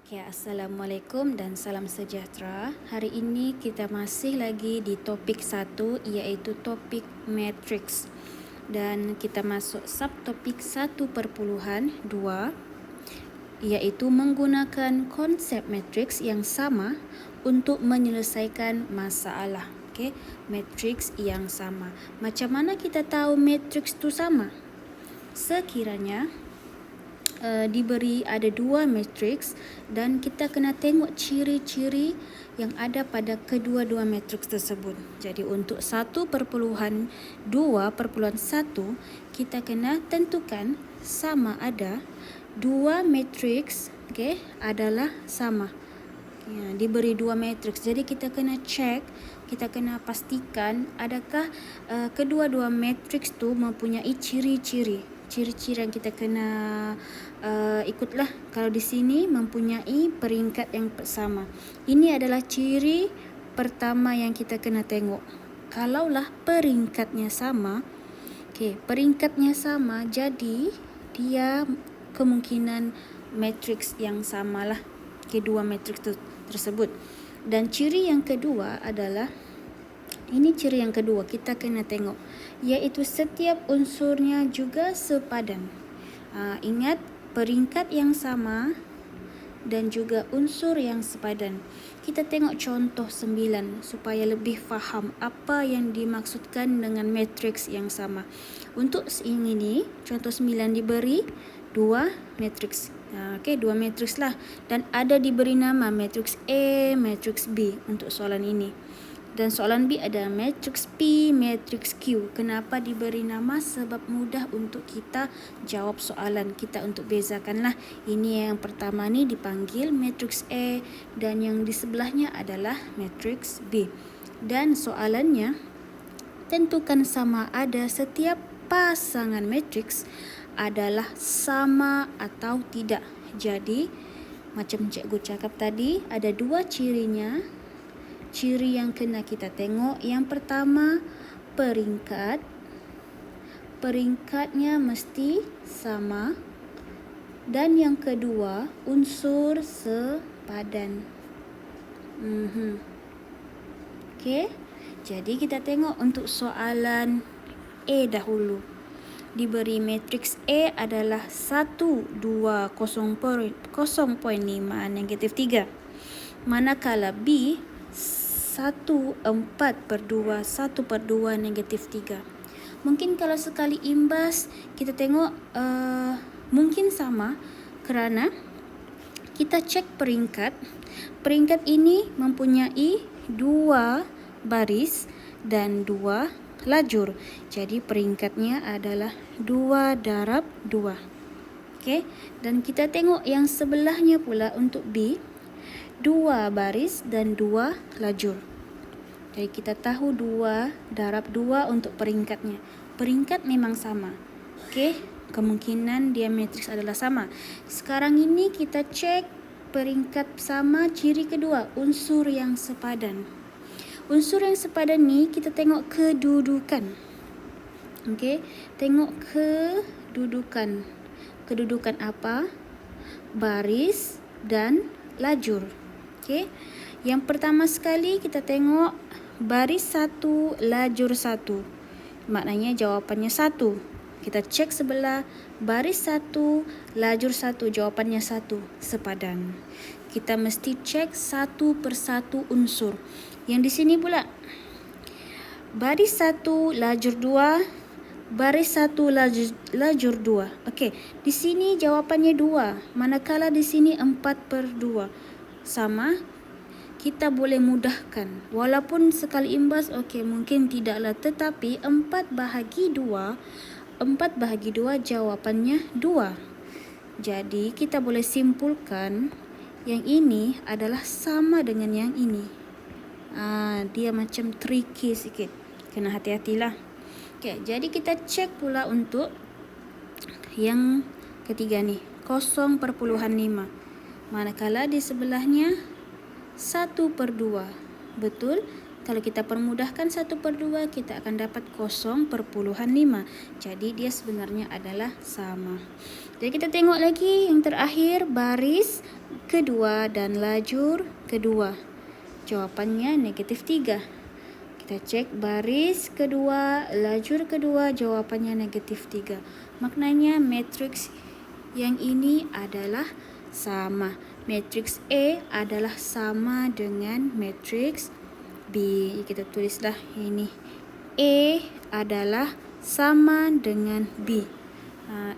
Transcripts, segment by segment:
Okay, Assalamualaikum dan salam sejahtera. Hari ini kita masih lagi di topik 1 iaitu topik matrix. Dan kita masuk subtopik 1.2 iaitu menggunakan konsep matrix yang sama untuk menyelesaikan masalah. Okay, matrix yang sama. Macam mana kita tahu matrix itu sama? Sekiranya diberi ada dua matriks dan kita kena tengok ciri-ciri yang ada pada kedua-dua matriks tersebut. Jadi untuk 1.2.1 kita kena tentukan sama ada dua matriks adalah sama. Diberi dua matriks. Jadi kita kena check, kita kena pastikan adakah kedua-dua matriks tu mempunyai ciri-ciri yang kita kena ikutlah. Kalau di sini mempunyai peringkat yang sama. Ini adalah ciri pertama yang kita kena tengok. Kalaulah peringkatnya sama, peringkatnya sama, jadi dia kemungkinan matriks yang samalah kedua matriks tersebut. Dan ciri yang kedua adalah ini ciri yang kedua kita kena tengok, iaitu setiap unsurnya juga sepadan. Ingat, peringkat yang sama dan juga unsur yang sepadan. Kita tengok contoh 9 supaya lebih faham apa yang dimaksudkan dengan matriks yang sama. Untuk ini, contoh 9 diberi dua matriks. Dua matriks lah, dan ada diberi nama matriks A, matriks B untuk soalan ini. Dan soalan B ada matriks P, matriks Q. Kenapa diberi nama? Sebab mudah untuk kita jawab soalan kita untuk bezakanlah. Ini yang pertama ni dipanggil matriks A dan yang di sebelahnya adalah matriks B. Dan soalannya, tentukan sama ada setiap pasangan matriks adalah sama atau tidak. Jadi, macam cikgu cakap tadi, ada dua cirinya. Ciri yang kena kita tengok, yang pertama peringkatnya mesti sama, dan yang kedua unsur sepadan. Jadi kita tengok untuk soalan A dahulu. Diberi matriks A adalah 1, 2, 0.5, negatif 3. Manakala B 1, 4/2, 1/2, negatif 3. Mungkin kalau sekali imbas kita tengok mungkin sama kerana kita cek peringkat. Peringkat ini mempunyai 2 baris dan 2 lajur. Jadi peringkatnya adalah 2/2. Dan kita tengok yang sebelahnya pula untuk B, 2 baris dan 2 lajur. Jadi kita tahu 2/2 untuk peringkatnya. Peringkat memang sama. Kemungkinan dia matriks adalah sama. Sekarang ini kita cek peringkat sama, ciri kedua, unsur yang sepadan. Unsur yang sepadan ni kita tengok kedudukan. Tengok kedudukan. Kedudukan apa? Baris dan lajur. Yang pertama sekali kita tengok baris 1, lajur 1. Maknanya jawapannya 1. Kita cek sebelah, baris 1, lajur 1, jawapannya 1, sepadan. Kita mesti cek satu persatu unsur. Yang di sini pula baris 1, lajur 2, baris 1, lajur 2. Di sini jawapannya 2, manakala di sini 4/2. Sama, kita boleh mudahkan. Walaupun sekali imbas mungkin tidaklah, tetapi 4/2 jawapannya 2. Jadi kita boleh simpulkan yang ini adalah sama dengan yang ini. Dia macam tricky sikit, kena hati-hatilah. Jadi kita cek pula untuk yang ketiga ni, 0.5. Manakala di sebelahnya 1/2. Betul? Kalau kita permudahkan 1/2, kita akan dapat 0,5. Jadi dia sebenarnya adalah sama. Jadi kita tengok lagi yang terakhir, baris kedua dan lajur kedua. Jawapannya -3. Kita cek baris kedua, lajur kedua, jawapannya -3. Maknanya matriks yang ini adalah sama. Matriks A adalah sama dengan matriks B. Kita tulislah ini. A adalah sama dengan B.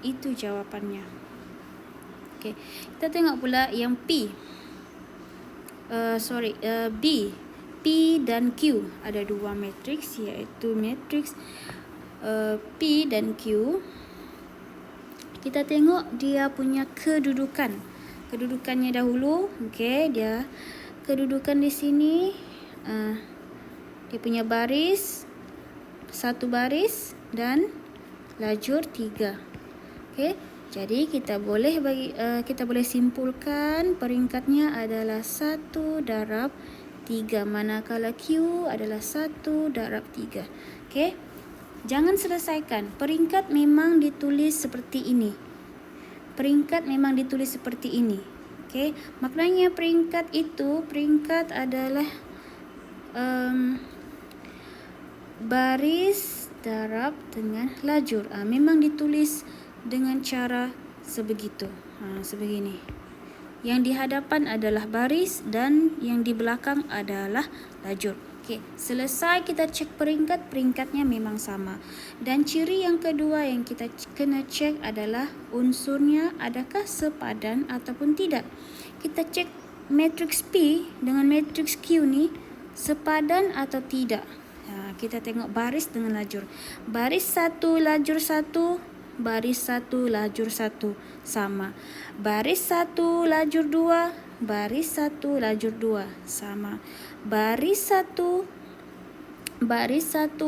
Itu jawapannya. Okey, kita tengok pula yang P. B. P dan Q. Ada dua matriks, iaitu matriks P dan Q. Kita tengok dia punya kedudukan. Kedudukannya dahulu. Okey, dia kedudukan di sini. Dia punya baris, 1 baris dan lajur 3. Okey, jadi kita boleh simpulkan peringkatnya adalah 1/3, manakala Q adalah 1/3. Okey, jangan selesaikan. Peringkat memang ditulis seperti ini. Okey, maknanya peringkat adalah baris darab dengan lajur. Memang ditulis dengan cara sebegitu. Sebegini. Yang di hadapan adalah baris dan yang di belakang adalah lajur. Okey, selesai kita cek peringkatnya memang sama. Dan ciri yang kedua yang kita kena cek adalah unsurnya adakah sepadan ataupun tidak. Kita cek matriks P dengan matriks Q ni sepadan atau tidak. Kita tengok baris dengan lajur. Baris 1 lajur 1, baris 1 lajur 1 sama. Baris 1 lajur 2, baris 1 lajur 2 sama. Baris 1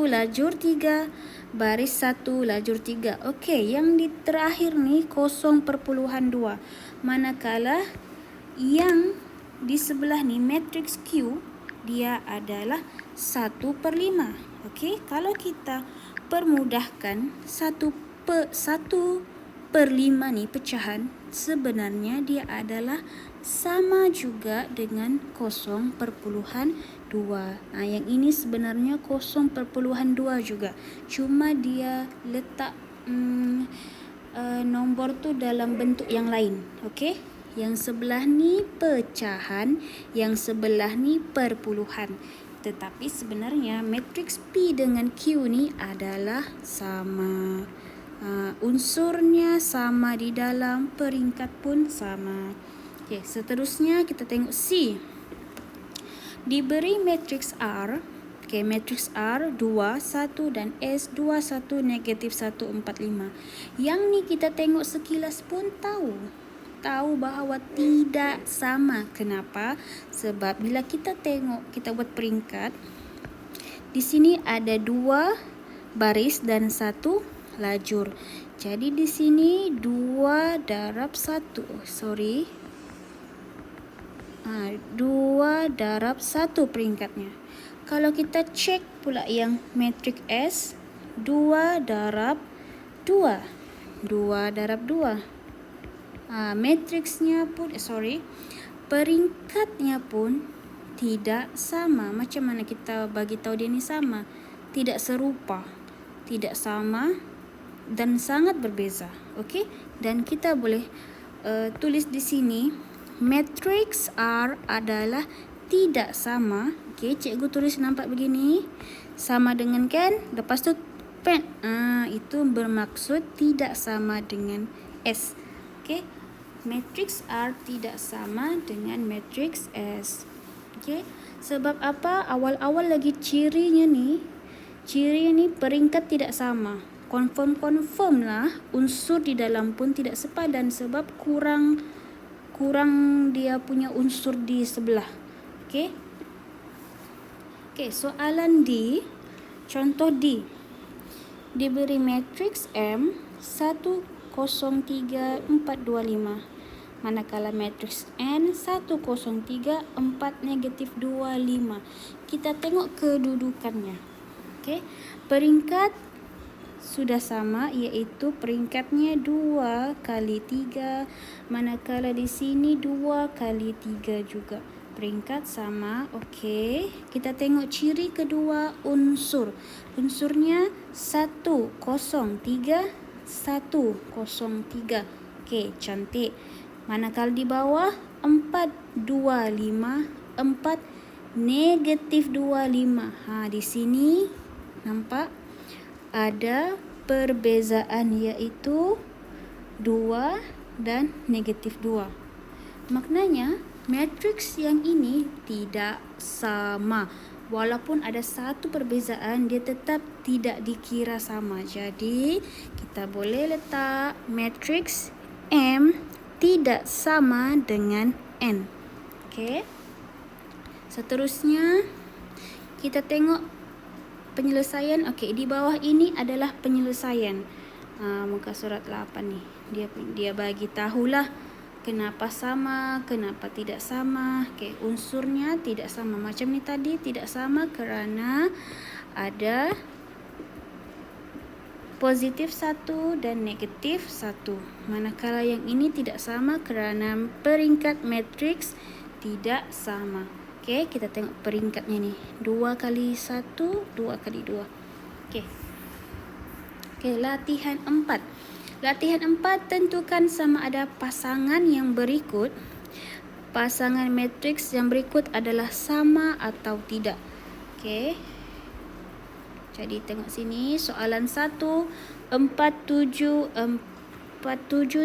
lajur 3, baris 1 lajur 3. Okey, yang di terakhir ni 0.2. Manakala yang di sebelah ni matriks Q dia adalah 1/5. Okey, kalau kita permudahkan 1/5 ni pecahan, sebenarnya dia adalah sama juga dengan 0.2. Yang ini sebenarnya 0.2 juga. Cuma dia letak nombor tu dalam bentuk yang lain. Okey, yang sebelah ni pecahan, yang sebelah ni perpuluhan. Tetapi sebenarnya matriks P dengan Q ni adalah sama. Unsurnya sama di dalam, peringkat pun sama. Okey, seterusnya kita tengok C. Diberi matriks R. Okey, matriks R 2, 1 dan S 2, 1, -1, 4, 5. Yang ni kita tengok sekilas pun tahu bahawa tidak sama. Kenapa? Sebab bila kita buat peringkat, di sini ada 2 baris dan 1 lajur. Jadi di sini 2 darab 1. 2 darab 1 peringkatnya. Kalau kita cek pula yang matriks S, 2 darab 2. 2 darab 2. Peringkatnya pun tidak sama. Macam mana kita bagi tahu dia ni sama? Tidak serupa, tidak sama dan sangat berbeza. Okey, dan kita boleh tulis di sini matriks R adalah tidak sama. Okey, cikgu tulis nampak begini. Sama dengan kan? Lepas tu pen. Itu bermaksud tidak sama dengan S. Okey, matriks R tidak sama dengan matriks S. Okey, sebab apa? Awal-awal lagi cirinya ni peringkat tidak sama. Confirm lah, unsur di dalam pun tidak sepadan sebab kurang dia punya unsur di sebelah. Okey. Okey, soalan D, contoh D. Diberi matriks M 1, 0, 3, 4, 2, 5. Manakala matriks N 103 4 negatif 2 5. Kita tengok kedudukannya. Okey, peringkat sudah sama, iaitu peringkatnya 2 kali 3, manakala di sini 2 kali 3 juga. Peringkat sama. Okey, kita tengok ciri kedua unsur. Unsurnya 103 103. Okey, cantik. Manakala di bawah 4 2 5 4 negatif 25. Di sini nampak ada perbezaan, iaitu 2 dan negatif 2. Maknanya matriks yang ini tidak sama. Walaupun ada satu perbezaan, dia tetap tidak dikira sama. Jadi kita boleh letak matriks M tidak sama dengan N. Okey. Seterusnya kita tengok penyelesaian. Okey, di bawah ini adalah penyelesaian. Muka surat 8 ni. Dia bagi tahulah kenapa sama, kenapa tidak sama. Okey, unsurnya tidak sama. Macam ni tadi, tidak sama kerana ada positif 1 dan negatif 1. Manakala yang ini tidak sama kerana peringkat matriks tidak sama. Okey, kita tengok peringkatnya ni. 2 kali 1, 2 kali 2. Okey. Okey, latihan 4. Latihan 4, tentukan sama ada pasangan yang berikut. Pasangan matriks yang berikut adalah sama atau tidak. Okey. Jadi tengok sini, soalan 1, 47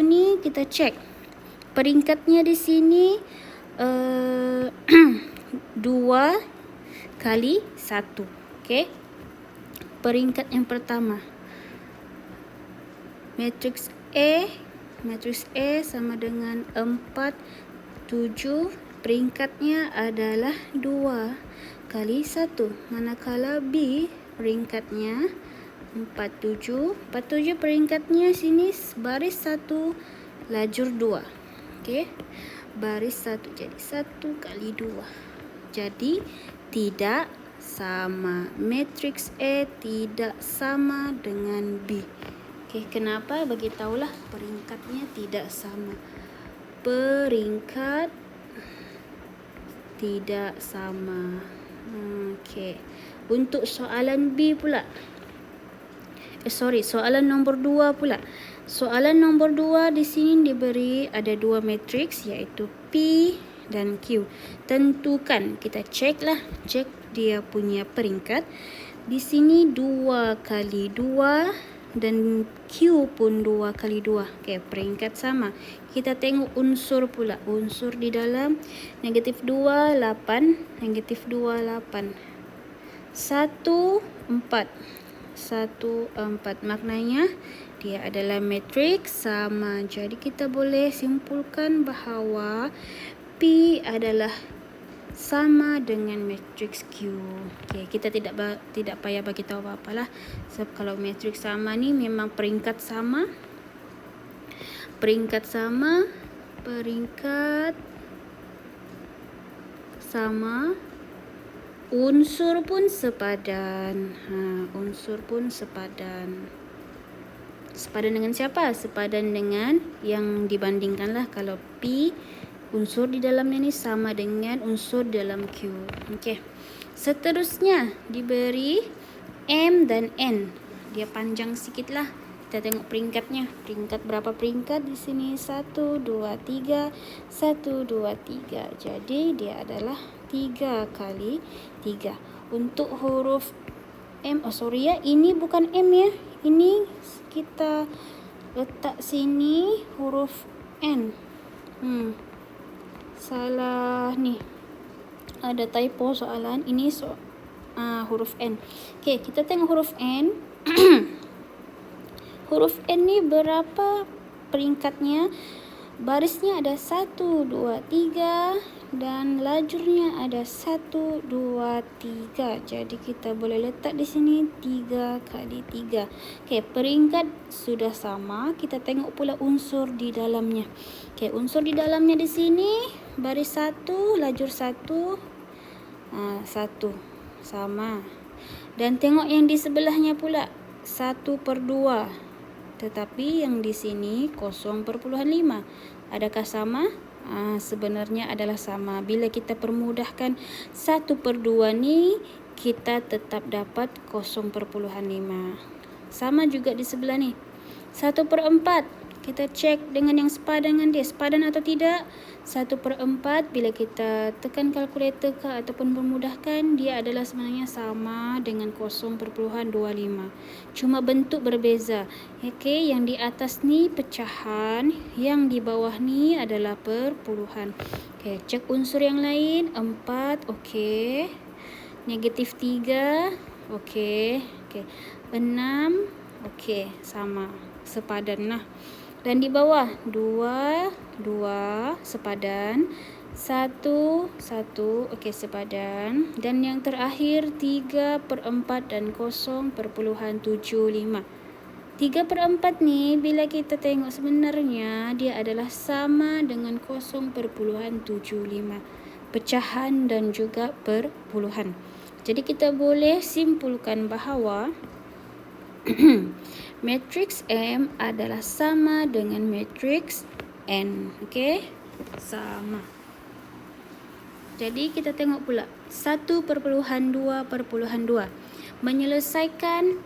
ni kita cek. Peringkatnya di sini 2 kali 1. Okey. Peringkat yang pertama. Matriks A sama dengan 4 7. Peringkatnya adalah 2 kali 1. Manakala B peringkatnya 47. 47 peringkatnya sini baris 1 lajur 2. Okey. Baris 1, jadi 1 kali 2. Jadi tidak sama. Matriks A tidak sama dengan B. Okey, kenapa? Bagi tahulah peringkatnya tidak sama. Peringkat tidak sama. Okey. Untuk soalan B pula. Soalan nombor 2 pula. Soalan nombor 2 di sini diberi ada 2 matriks, iaitu P dan Q. Tentukan, kita cek dia punya peringkat. Di sini 2 kali 2 dan Q pun 2 kali 2. Okey, peringkat sama. Kita tengok unsur pula. Unsur di dalam negatif 2, 8. Negatif 2, 8. 1, 4. 1, 4. Maknanya dia adalah matriks sama. Jadi kita boleh simpulkan bahawa P adalah sama dengan matriks Q. Okey, kita tidak payah bagi tahu apa-apalah. Sebab kalau matriks sama ni memang peringkat sama. Peringkat sama. Unsur pun sepadan. Unsur pun sepadan. Sepadan dengan siapa? Sepadan dengan yang dibandingkanlah. Kalau P, unsur di dalamnya ni sama dengan unsur dalam Q. Okey. Seterusnya diberi M dan N. Dia panjang sikitlah. Kita tengok peringkatnya. Peringkat berapa peringkat di sini? 1 2 3. 1 2 3. Jadi dia adalah 3 kali 3. Untuk huruf M, ini bukan M ya. Ini kita letak sini huruf N. Salah ni. Ada typo soalan. Ini huruf N. Okey, kita tengok huruf N. Huruf N ni berapa peringkatnya? Barisnya ada 1, 2, 3 dan lajurnya ada 1, 2, 3. Jadi kita boleh letak di sini 3 kali 3. Okey, peringkat sudah sama. Kita tengok pula unsur di dalamnya. Okey, unsur di dalamnya di sini baris 1, lajur 1, 1 sama. Dan tengok yang di sebelahnya pula 1/2. Tetapi yang di sini 0,5. Adakah sama? Sebenarnya adalah sama. Bila kita permudahkan 1/2 ni, kita tetap dapat 0,5. Sama juga di sebelah ni. 1/4. Kita cek dengan yang sepadan dengan dia. Sepadan atau tidak? 1/4 bila kita tekan kalkulator ke ataupun memudahkan, dia adalah sebenarnya sama dengan 0.25. Cuma bentuk berbeza. Okey, yang di atas ni pecahan, yang di bawah ni adalah perpuluhan. Okey, cek unsur yang lain. 4, okey. -3, okey. Okey. 6, okey, sama. Sepadan lah. Dan di bawah 2, 2 sepadan, 1, 1 okey sepadan, dan yang terakhir 3/4 dan 0.75. 3/4 ni bila kita tengok sebenarnya dia adalah sama dengan 0.75. Pecahan dan juga perpuluhan. Jadi kita boleh simpulkan bahawa matriks M adalah sama dengan matriks N. Okey? Sama. Jadi kita tengok pula 1/2/2. Menyelesaikan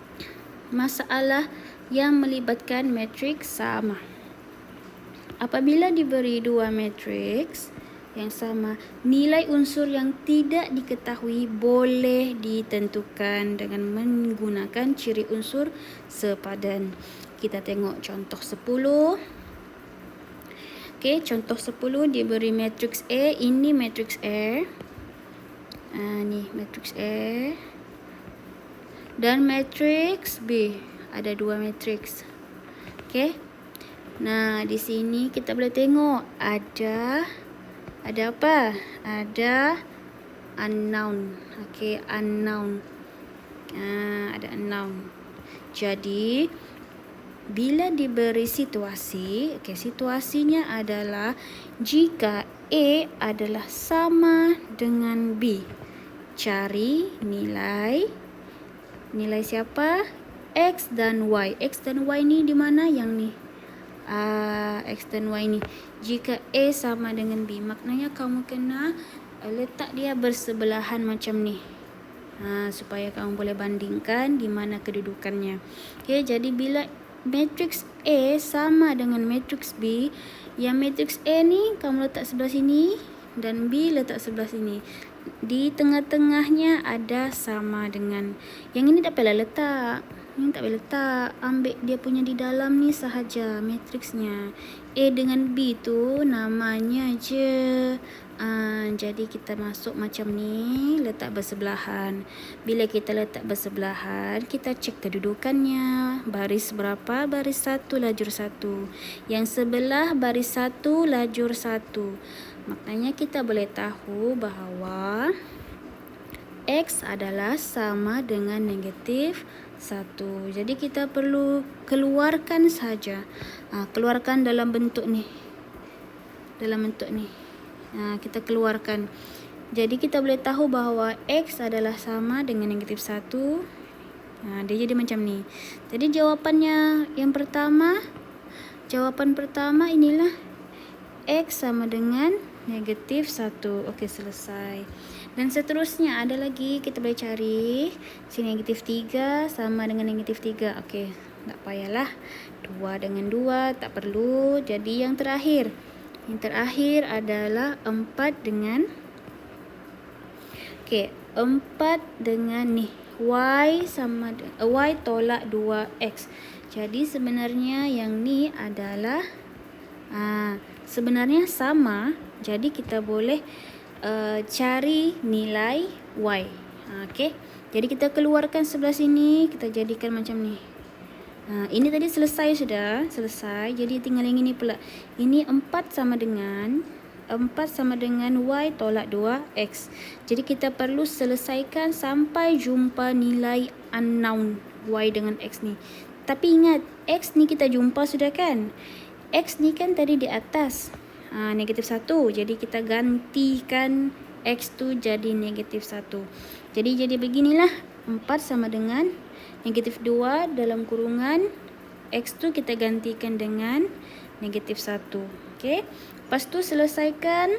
masalah yang melibatkan matriks sama. Apabila diberi dua matriks yang sama, nilai unsur yang tidak diketahui boleh ditentukan dengan menggunakan ciri unsur sepadan. Kita tengok contoh 10. Okey, contoh 10 diberi matriks A. Ini matriks A. Ni matriks A. Dan matriks B. Ada dua matriks. Okey. Nah, di sini kita boleh tengok ada apa? Ada unknown. Okey, unknown. Ada unknown. Jadi, bila diberi situasi, okey, situasinya adalah jika A adalah sama dengan B. Cari nilai siapa? X dan Y. X dan Y ni di mana? Yang ni. X dan Y ni. Jika A sama dengan B, maknanya kamu kena letak dia bersebelahan macam ni. Supaya kamu boleh bandingkan di mana kedudukannya. Okey, jadi bila matriks A sama dengan matriks B, yang matriks A ni kamu letak sebelah sini dan B letak sebelah sini. Di tengah-tengahnya ada sama dengan. Yang ini tak payah letak. Ini tak boleh letak. Ambil dia punya di dalam ni sahaja matriksnya. A dengan B tu namanya je. Jadi kita masuk macam ni, letak bersebelahan. Bila kita letak bersebelahan, kita cek kedudukannya. Baris berapa? Baris 1, lajur 1. Yang sebelah baris 1, lajur 1. Maknanya kita boleh tahu bahawa X adalah sama dengan negatif 1. Jadi kita perlu keluarkan saja. Keluarkan dalam bentuk ni. Kita keluarkan. Jadi kita boleh tahu bahawa X adalah sama dengan negatif 1. Dia jadi macam ni. Jadi jawapan pertama inilah X sama dengan negatif 1. Okey, selesai. Dan seterusnya ada lagi kita boleh cari. Sini negatif 3 sama dengan negatif 3. Okey, tak payahlah. 2 dengan 2 tak perlu. Jadi yang terakhir adalah 4 dengan 4 dengan ni. Y sama Y tolak 2X. Jadi sebenarnya yang ni adalah sebenarnya sama. Jadi kita boleh cari nilai Y. Okey. Jadi kita keluarkan sebelah sini, kita jadikan macam ni. Ini tadi selesai sudah. Selesai. Jadi tinggal yang ini pula. Ini 4 sama dengan Y tolak 2X. Jadi kita perlu selesaikan sampai jumpa nilai unknown Y dengan X ni. Tapi ingat, X ni kita jumpa sudah kan? X ni kan tadi di atas. Negatif 1. Jadi kita gantikan X tu jadi negatif 1. Jadi beginilah. 4 sama dengan negatif 2 dalam kurungan X tu kita gantikan dengan negatif 1. Okey. Lepas tu selesaikan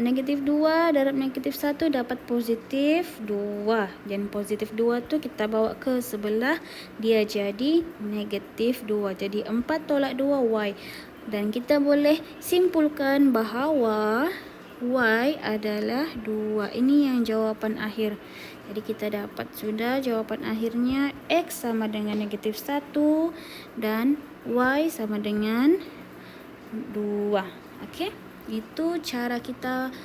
negatif 2 darab negatif 1 dapat positif 2. Dan positif 2 tu kita bawa ke sebelah, dia jadi negatif 2. Jadi 4 tolak 2 Y. Dan kita boleh simpulkan bahawa Y adalah 2. Ini yang jawapan akhir. Jadi kita dapat sudah jawapan akhirnya X sama dengan negatif 1 dan Y sama dengan 2. Okey. Itu cara kita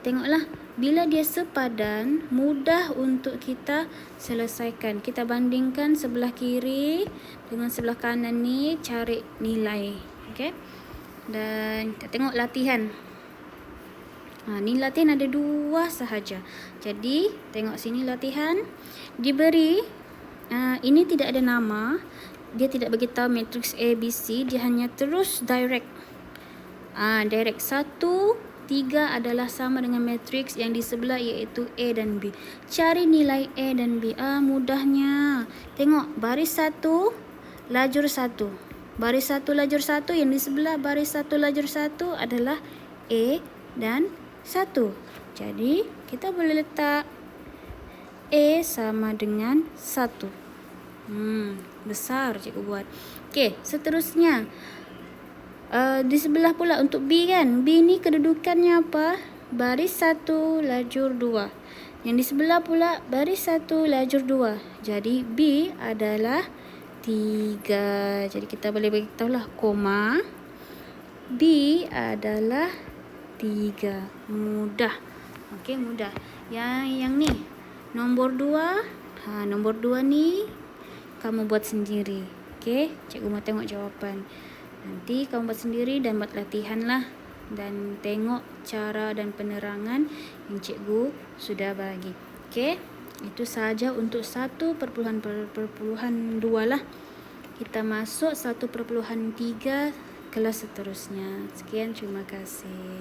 tengoklah. Bila dia sepadan, mudah untuk kita selesaikan. Kita bandingkan sebelah kiri dengan sebelah kanan ni, cari nilai. Okey. Dan kita tengok latihan. Ni latihan ada 2 sahaja. Jadi tengok sini latihan. Diberi ini tidak ada nama. Dia tidak beritahu matriks A, B, C. Dia hanya terus direct. Direct 1, 3 adalah sama dengan matriks yang di sebelah, iaitu A dan B. Cari nilai A dan B. Mudahnya. Tengok baris 1, lajur 1. Baris 1 lajur 1 yang di sebelah baris 1 lajur 1 adalah A dan 1. Jadi kita boleh letak A sama dengan 1. Besar cikgu buat. Okey, seterusnya di sebelah pula untuk B kan. B ni kedudukannya apa? Baris 1 lajur 2. Yang di sebelah pula baris 1 lajur 2. Jadi B adalah 3. Jadi kita boleh beritahulah koma. B adalah 3. Mudah. Okey, mudah. Yang ni nombor 2. Nombor 2 ni kamu buat sendiri. Okey, cikgu mau tengok jawapan. Nanti kamu buat sendiri dan buat latihan lah. Dan tengok cara dan penerangan yang cikgu sudah bagi. Okey, itu sahaja untuk 1.2 lah. Kita masuk 1.3 kelas seterusnya. Sekian, terima kasih.